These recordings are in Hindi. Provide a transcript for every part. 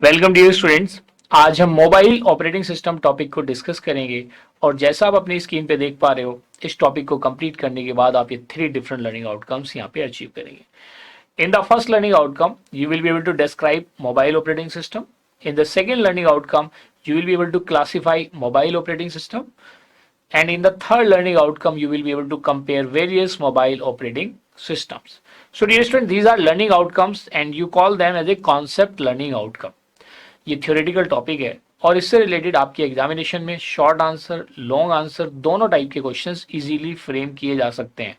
Welcome dear students. आज हम मोबाइल ऑपरेटिंग सिस्टम टॉपिक को डिस्कस करेंगे और जैसा आप अपनी स्क्रीन पे देख पा रहे हो, इस टॉपिक को कंप्लीट करने के बाद आप ये 3 डिफरेंट लर्निंग आउटकम्स यहाँ पे अचीव करेंगे। In the first learning outcome you will be able to describe mobile operating system. In the second learning outcome you will be able to classify mobile operating system, and in the third learning outcome you will be able to compare various mobile operating systems. So dear students, these are learning outcomes and you call them as a concept learning outcome. ये थियोरेटिकल टॉपिक है और इससे रिलेटेड आपके एग्जामिनेशन में शॉर्ट आंसर, लॉन्ग आंसर दोनों टाइप के क्वेश्चंस इजीली फ्रेम किए जा सकते हैं।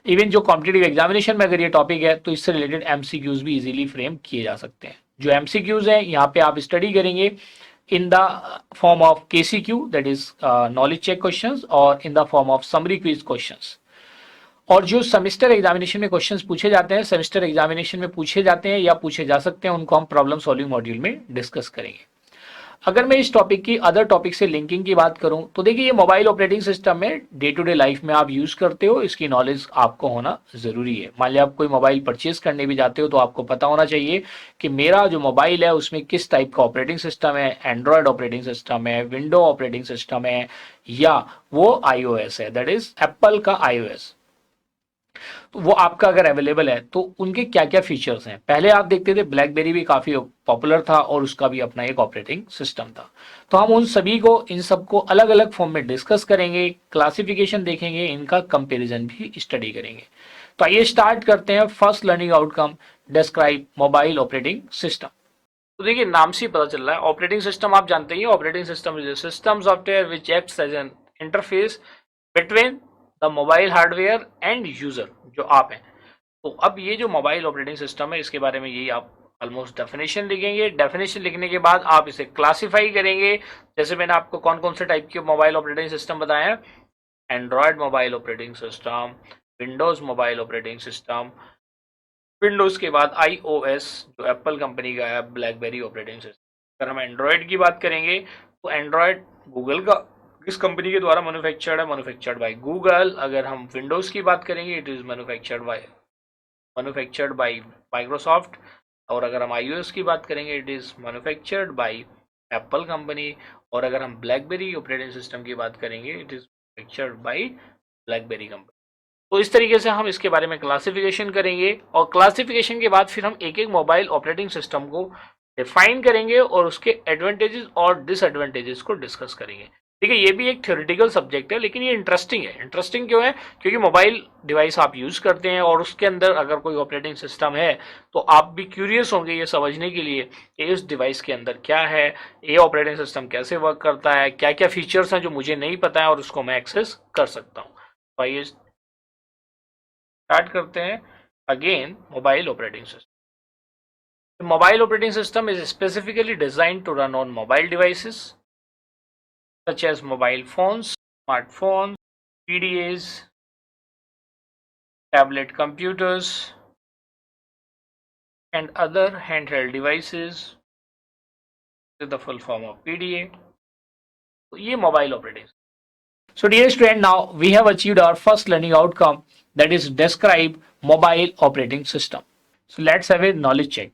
इवन जो कॉम्पिटेटिव एग्जामिनेशन में अगर ये टॉपिक है तो इससे रिलेटेड एमसीक्यूज भी इजीली फ्रेम किए जा सकते हैं। जो एमसीक्यूज हैं यहाँ पे आप स्टडी करेंगे in the form of KCQ, that is knowledge check questions, और in the form of summary quiz questions. और जो सेमेस्टर एग्जामिनेशन में क्वेश्चंस पूछे जाते हैं, सेमेस्टर एग्जामिनेशन में पूछे जाते हैं या पूछे जा सकते हैं, उनको हम प्रॉब्लम सॉल्विंग मॉड्यूल में डिस्कस करेंगे। अगर मैं इस टॉपिक की अदर टॉपिक से लिंकिंग की बात करूं तो देखिए, ये मोबाइल ऑपरेटिंग सिस्टम में डे टू डे लाइफ में आप यूज करते हो, इसकी नॉलेज आपको होना जरूरी है। मान लिया आप कोई मोबाइल परचेज करने भी जाते हो तो आपको पता होना चाहिए कि मेरा जो मोबाइल है उसमें किस टाइप का ऑपरेटिंग सिस्टम है, एंड्रॉयड ऑपरेटिंग सिस्टम है, विंडो ऑपरेटिंग सिस्टम है, या वो iOS है, दैट इज एप्पल का iOS। तो वो आपका अगर अवेलेबल है तो उनके क्या क्या फीचर्स हैं। पहले आप देखते थे ब्लैकबेरी भी काफी पॉपुलर था और उसका भी अपना एक ऑपरेटिंग सिस्टम था। तो हम उन सभी को, इन सबको अलग अलग फॉर्म में डिस्कस करेंगे, क्लासिफिकेशन देखेंगे, इनका कंपैरिजन भी स्टडी करेंगे। तो आइए स्टार्ट करते हैं। First learning outcome, describe mobile operating system. तो देखिए, नाम से ही पता चल रहा है ऑपरेटिंग सिस्टम आप जानते ही। Operating system is a system software which acts as an interface between the mobile hardware and user, जो आप हैं। तो अब ये जो मोबाइल ऑपरेटिंग सिस्टम है, इसके बारे में यही आप ऑलमोस्ट डेफिनेशन लिखेंगे। डेफिनेशन लिखने के बाद आप इसे क्लासिफाई करेंगे। जैसे मैंने आपको कौन कौन से टाइप के मोबाइल ऑपरेटिंग सिस्टम बताए हैं, Android mobile operating system, Windows mobile operating system, Windows के बाद iOS जो एप्पल कंपनी का है, ब्लैकबेरी ऑपरेटिंग सिस्टम। अगर हम एंड्रॉयड की बात करेंगे तो एंड्रॉयड गूगल का किस कंपनी के द्वारा मैन्युफैक्चर्ड है, मैन्युफैक्चर्ड बाय गूगल। अगर हम विंडोज की बात करेंगे, it is manufactured by Microsoft. और अगर हम iOS की बात करेंगे, it is manufactured by Apple company. और अगर हम ब्लैकबेरी ऑपरेटिंग सिस्टम की बात करेंगे, it is manufactured by blackberry company. तो इस तरीके से हम इसके बारे में क्लासिफिकेशन करेंगे और क्लासिफिकेशन के बाद फिर हम एक एक मोबाइल ऑपरेटिंग सिस्टम को डिफाइन करेंगे और उसके एडवांटेजेस और डिसएडवांटेजेस को डिस्कस करेंगे। देखिए, ये भी एक थ्योरेटिकल सब्जेक्ट है लेकिन ये इंटरेस्टिंग है। इंटरेस्टिंग क्यों है? क्योंकि मोबाइल डिवाइस आप यूज करते हैं और उसके अंदर अगर कोई ऑपरेटिंग सिस्टम है तो आप भी क्यूरियस होंगे ये समझने के लिए कि इस डिवाइस के अंदर क्या है, ये ऑपरेटिंग सिस्टम कैसे वर्क करता है, क्या क्या फीचर्स हैं जो मुझे नहीं पता है और उसको मैं एक्सेस कर सकता हूँ। तो आइए स्टार्ट करते हैं। Again, mobile operating system. The mobile operating system is specifically designed to run on mobile devices such as mobile phones, smartphones, PDAs, tablet computers, and other handheld devices with the full form of PDA. So, ये mobile operating system. So, dear student, now we have achieved our first learning outcome, that is describe mobile operating system. So, let's have a knowledge check.